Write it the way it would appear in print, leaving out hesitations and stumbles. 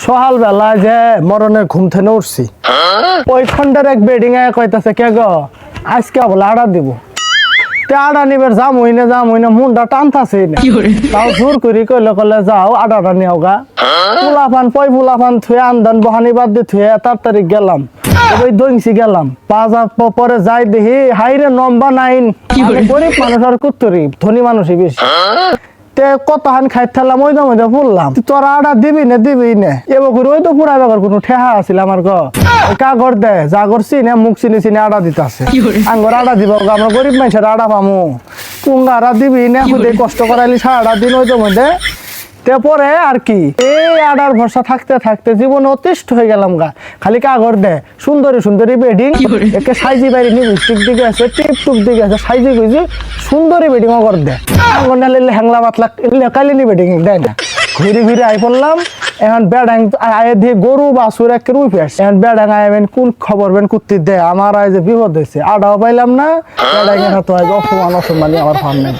সকাল বেলায় যে মরণের ঘুম থেকে উঠছি, ওই খন্ডের এক বেডিং এ কইতাছে কে গো আজকে বলে আড়া দিব। আড়া নিবার যাম হই না মুন্ডা টানতাছে না, তাও জোর করি কইলে যাও আড়াটা নিও গা। পোলাপান থুয়ে আন্দান বহানি বাদ দিয়ে থুয়ে তাড়াতাড়ি গেলাম, ওই দইছি গেলাম। পরে যাই দেখি হাইরে নম্বা নাইন, গরিব মানুষ আর কুত্তরি, ধনী মানুষই বেশি। কতখান খাইতাম ওই দাম পড়লাম, তোরা আড়া দিবি না এবার ওই তো পুরা বেগার কোনো ঠেহা আছিল আমার কাগর দে যা করছি না মুখ চিনি আড়া দিতে আছে আঙ্গর আড়া দিব আমরা গরিব মানুষের আড়া পামু কোন আড়া দিবি না খুদে কষ্ট করাইলি সারাটা দিন ওই তো মধ্যে। পরে আর কি এই আডার ভরসা থাকতে থাকতে জীবনে অতিষ্ঠ হয়ে গেলাম গা। খালি কাগর দে সুন্দরী বেডিং একে সাইজি বাইরে লিপস্টিক দিকে আছে টিপ টুপ দিকে আছে সাইজি গুইজি সুন্দরী বেডিং কর দে আঙ্গর না লিলে হ্যাংলা পাতলা কালিনি বেডিং দেয় না। ঘুরে আই পড়লাম এখন বেড়াং আয়ে দিয়ে গরু বাছুর এক রুই ফেস এখন বেড়াং আইবেন কোন খবর বেন কুত্তি দে আমার আজ বিপদ হয়েছে আডাও পাইলাম না বেড়াং তো আজ অসম্মানী আমার ফার্ম নাই।